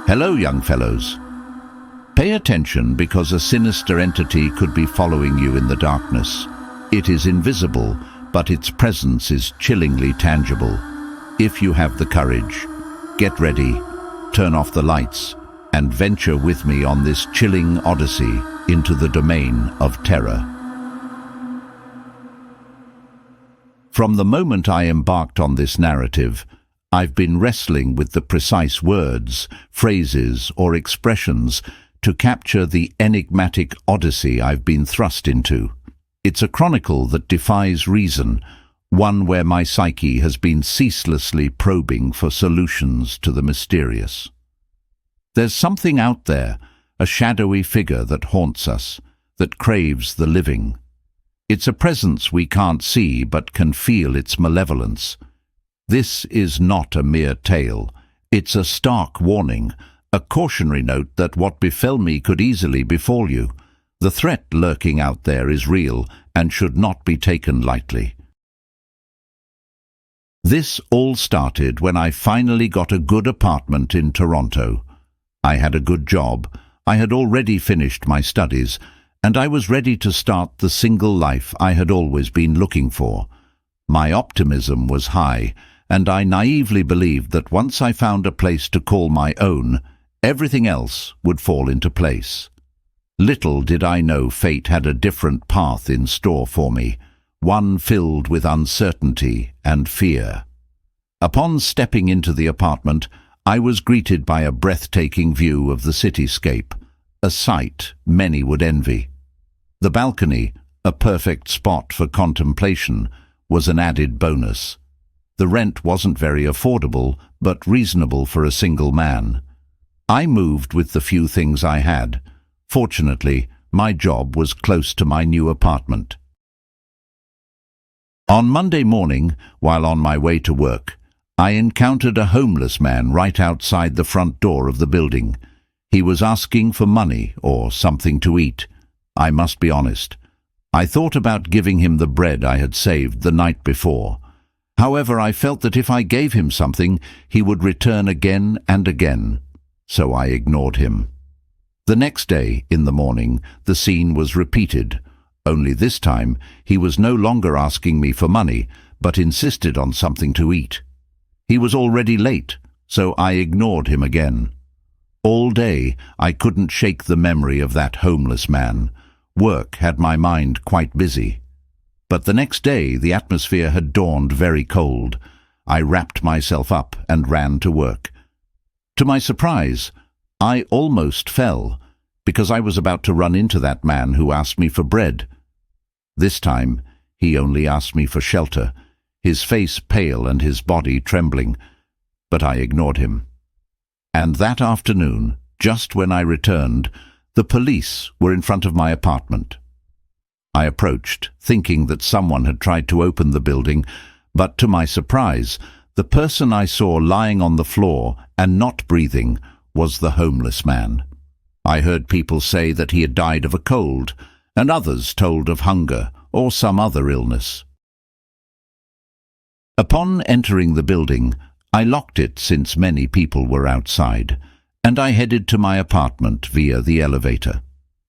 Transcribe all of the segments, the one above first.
Hello, young fellows. Pay attention because a sinister entity could be following you in the darkness. It is invisible, but its presence is chillingly tangible. If you have the courage, get ready, turn off the lights, and venture with me on this chilling odyssey into the domain of terror. From the moment I embarked on this narrative, I've been wrestling with the precise words, phrases, or expressions to capture the enigmatic odyssey I've been thrust into. It's a chronicle that defies reason, one where my psyche has been ceaselessly probing for solutions to the mysterious. There's something out there, a shadowy figure that haunts us, that craves the living. It's a presence we can't see but can feel its malevolence. This is not a mere tale. It's a stark warning, a cautionary note that what befell me could easily befall you. The threat lurking out there is real and should not be taken lightly. This all started when I finally got a good apartment in Toronto. I had a good job, I had already finished my studies, and I was ready to start the single life I had always been looking for. My optimism was high, and I naively believed that once I found a place to call my own, everything else would fall into place. Little did I know fate had a different path in store for me, one filled with uncertainty and fear. Upon stepping into the apartment, I was greeted by a breathtaking view of the cityscape, a sight many would envy. The balcony, a perfect spot for contemplation, was an added bonus. The rent wasn't very affordable, but reasonable for a single man. I moved with the few things I had. Fortunately, my job was close to my new apartment. On Monday morning, while on my way to work, I encountered a homeless man right outside the front door of the building. He was asking for money or something to eat. I must be honest. I thought about giving him the bread I had saved the night before. However, I felt that if I gave him something, he would return again and again. So I ignored him. The next day, in the morning, the scene was repeated. Only this time, he was no longer asking me for money, but insisted on something to eat. He was already late, so I ignored him again. All day, I couldn't shake the memory of that homeless man. Work had my mind quite busy. But the next day, the atmosphere had dawned very cold. I wrapped myself up and ran to work. To my surprise, I almost fell, because I was about to run into that man who asked me for bread. This time, he only asked me for shelter, his face pale and his body trembling, but I ignored him. And that afternoon, just when I returned, the police were in front of my apartment. I approached, thinking that someone had tried to open the building, but to my surprise, the person I saw lying on the floor and not breathing was the homeless man. I heard people say that he had died of a cold, and others told of hunger or some other illness. Upon entering the building, I locked it since many people were outside, and I headed to my apartment via the elevator.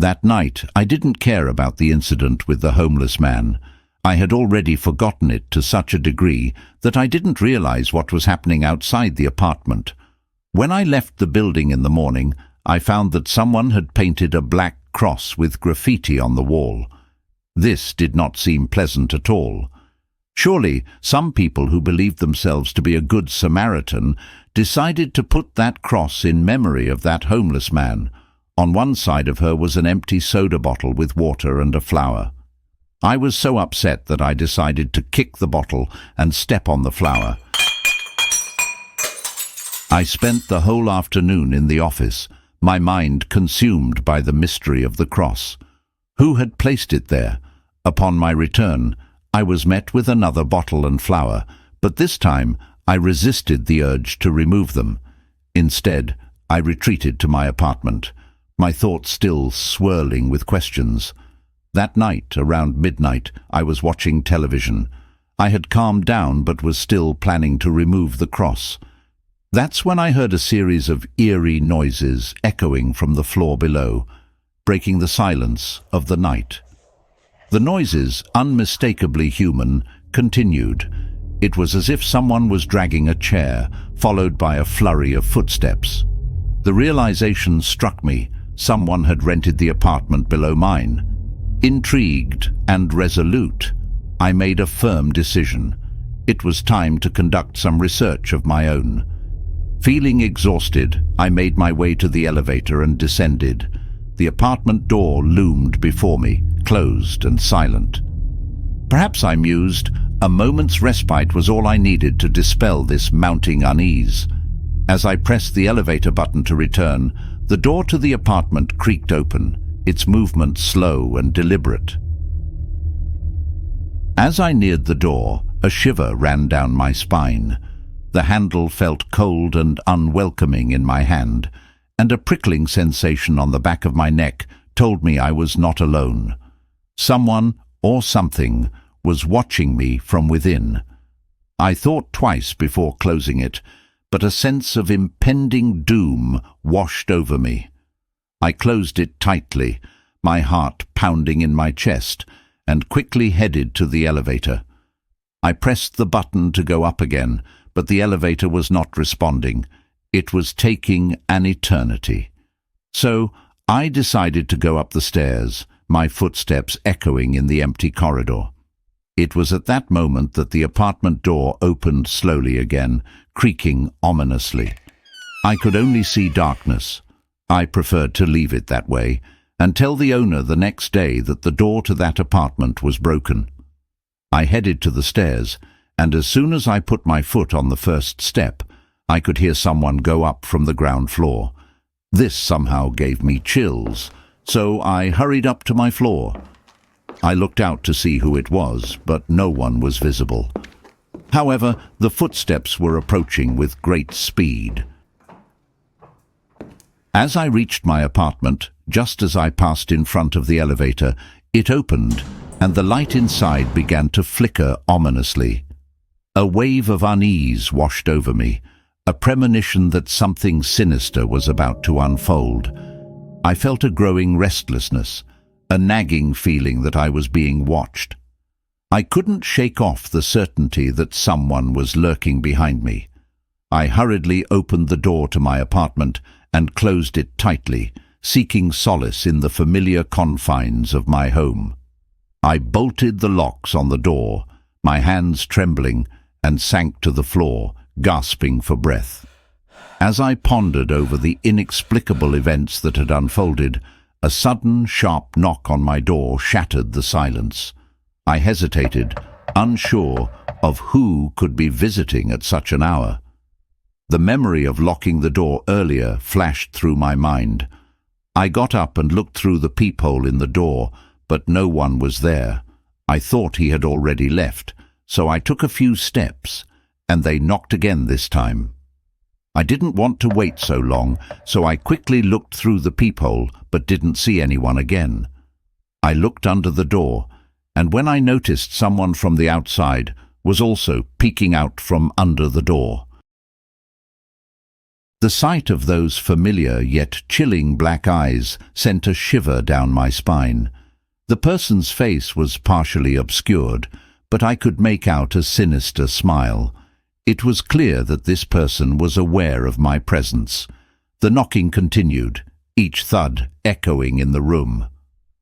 That night, I didn't care about the incident with the homeless man. I had already forgotten it to such a degree that I didn't realize what was happening outside the apartment. When I left the building in the morning, I found that someone had painted a black cross with graffiti on the wall. This did not seem pleasant at all. Surely, some people who believed themselves to be a good Samaritan decided to put that cross in memory of that homeless man. On one side of her was an empty soda bottle with water and a flower. I was so upset that I decided to kick the bottle and step on the flower. I spent the whole afternoon in the office, my mind consumed by the mystery of the cross. Who had placed it there? Upon my return, I was met with another bottle and flower, but this time I resisted the urge to remove them. Instead, I retreated to my apartment, my thoughts still swirling with questions. That night, around midnight, I was watching television. I had calmed down but was still planning to remove the cross. That's when I heard a series of eerie noises echoing from the floor below, breaking the silence of the night. The noises, unmistakably human, continued. It was as if someone was dragging a chair, followed by a flurry of footsteps. The realization struck me. Someone had rented the apartment below mine. Intrigued and resolute, I made a firm decision. It was time to conduct some research of my own. Feeling exhausted, I made my way to the elevator and descended. The apartment door loomed before me, closed and silent. Perhaps, I mused, a moment's respite was all I needed to dispel this mounting unease. As I pressed the elevator button to return, the door to the apartment creaked open, its movement slow and deliberate. As I neared the door, a shiver ran down my spine. The handle felt cold and unwelcoming in my hand, and a prickling sensation on the back of my neck told me I was not alone. Someone, or something, was watching me from within. I thought twice before closing it, but a sense of impending doom washed over me. I closed it tightly, my heart pounding in my chest, and quickly headed to the elevator. I pressed the button to go up again, but the elevator was not responding. It was taking an eternity. So I decided to go up the stairs, my footsteps echoing in the empty corridor. It was at that moment that the apartment door opened slowly again, creaking ominously. I could only see darkness. I preferred to leave it that way, and tell the owner the next day that the door to that apartment was broken. I headed to the stairs, and as soon as I put my foot on the first step, I could hear someone go up from the ground floor. This somehow gave me chills, so I hurried up to my floor. I looked out to see who it was, but no one was visible. However, the footsteps were approaching with great speed. As I reached my apartment, just as I passed in front of the elevator, it opened, and the light inside began to flicker ominously. A wave of unease washed over me, a premonition that something sinister was about to unfold. I felt a growing restlessness, a nagging feeling that I was being watched. I couldn't shake off the certainty that someone was lurking behind me. I hurriedly opened the door to my apartment and closed it tightly, seeking solace in the familiar confines of my home. I bolted the locks on the door, my hands trembling, and sank to the floor, gasping for breath. As I pondered over the inexplicable events that had unfolded, a sudden, sharp knock on my door shattered the silence. I hesitated, unsure of who could be visiting at such an hour. The memory of locking the door earlier flashed through my mind. I got up and looked through the peephole in the door, but no one was there. I thought he had already left, so I took a few steps, and they knocked again this time. I didn't want to wait so long, so I quickly looked through the peephole, but didn't see anyone again. I looked under the door, and when I noticed someone from the outside was also peeking out from under the door. The sight of those familiar yet chilling black eyes sent a shiver down my spine. The person's face was partially obscured, but I could make out a sinister smile. It was clear that this person was aware of my presence. The knocking continued, each thud echoing in the room.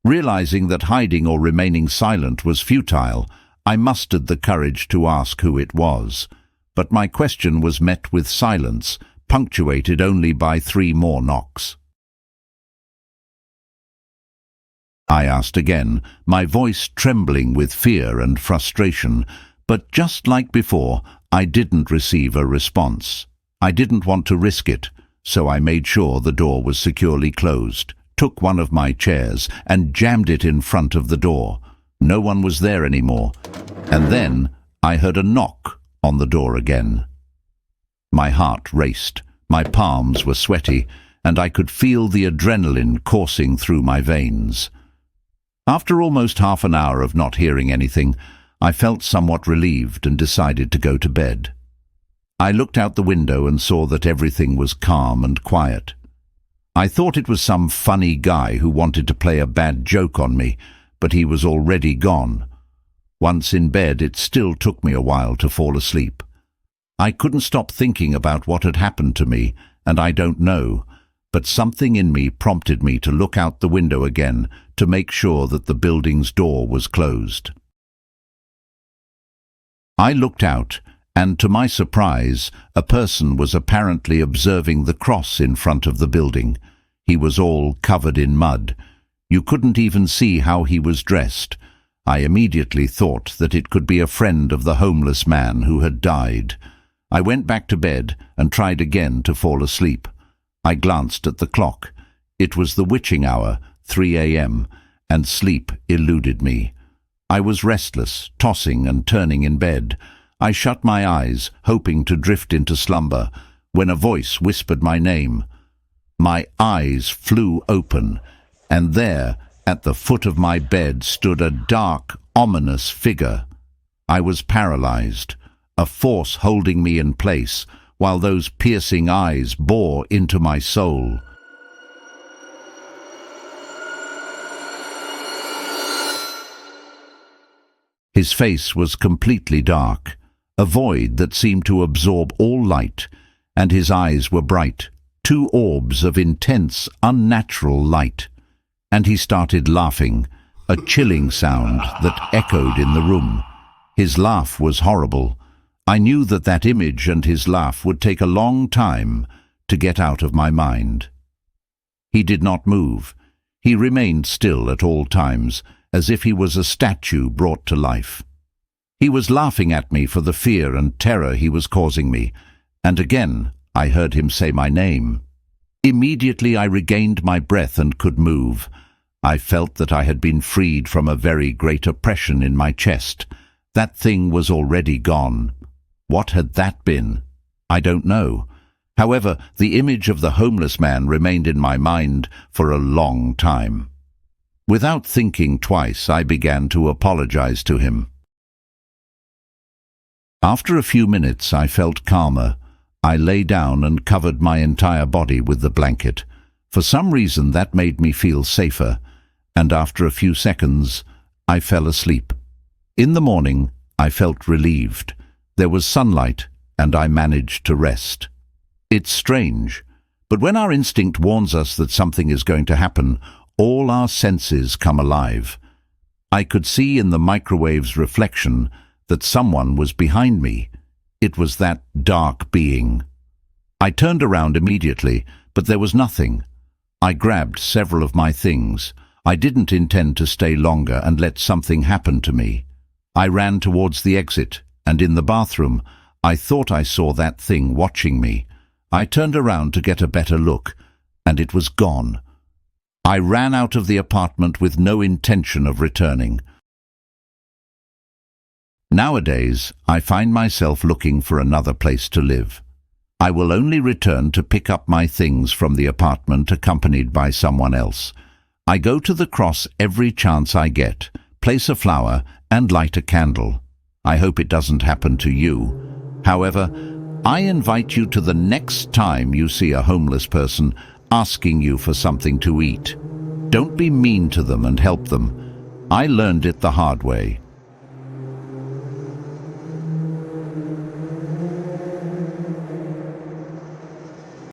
Realizing that hiding or remaining silent was futile, I mustered the courage to ask who it was. But my question was met with silence, punctuated only by 3 more knocks. I asked again, my voice trembling with fear and frustration, but just like before, I didn't receive a response. I didn't want to risk it, so I made sure the door was securely closed, took one of my chairs and jammed it in front of the door. No one was there anymore, and then I heard a knock on the door again. My heart raced, my palms were sweaty, and I could feel the adrenaline coursing through my veins. After almost half an hour of not hearing anything, I felt somewhat relieved and decided to go to bed. I looked out the window and saw that everything was calm and quiet. I thought it was some funny guy who wanted to play a bad joke on me, but he was already gone. Once in bed, it still took me a while to fall asleep. I couldn't stop thinking about what had happened to me, and I don't know, but something in me prompted me to look out the window again to make sure that the building's door was closed. I looked out, and to my surprise, a person was apparently observing the cross in front of the building. He was all covered in mud. You couldn't even see how he was dressed. I immediately thought that it could be a friend of the homeless man who had died. I went back to bed and tried again to fall asleep. I glanced at the clock. It was the witching hour, 3 a.m., and sleep eluded me. I was restless, tossing and turning in bed. I shut my eyes, hoping to drift into slumber, when a voice whispered my name. My eyes flew open, and there, at the foot of my bed, stood a dark, ominous figure. I was paralyzed, a force holding me in place, while those piercing eyes bore into my soul. His face was completely dark, a void that seemed to absorb all light, and his eyes were bright, two orbs of intense, unnatural light. And he started laughing, a chilling sound that echoed in the room. His laugh was horrible. I knew that that image and his laugh would take a long time to get out of my mind. He did not move. He remained still at all times, as if he was a statue brought to life. He was laughing at me for the fear and terror he was causing me, and again I heard him say my name. Immediately I regained my breath and could move. I felt that I had been freed from a very great oppression in my chest. That thing was already gone. What had that been? I don't know. However, the image of the homeless man remained in my mind for a long time. Without thinking twice, I began to apologize to him. After a few minutes, I felt calmer. I lay down and covered my entire body with the blanket. For some reason, that made me feel safer, and after a few seconds, I fell asleep. In the morning, I felt relieved. There was sunlight, and I managed to rest. It's strange, but when our instinct warns us that something is going to happen, all our senses come alive. I could see in the microwave's reflection that someone was behind me. It was that dark being. I turned around immediately, but there was nothing. I grabbed several of my things. I didn't intend to stay longer and let something happen to me. I ran towards the exit, and in the bathroom, I thought I saw that thing watching me. I turned around to get a better look, and it was gone. I ran out of the apartment with no intention of returning. Nowadays, I find myself looking for another place to live. I will only return to pick up my things from the apartment accompanied by someone else. I go to the cross every chance I get, place a flower, and light a candle. I hope it doesn't happen to you. However, I invite you to the next time you see a homeless person asking you for something to eat. Don't be mean to them and help them. I learned it the hard way.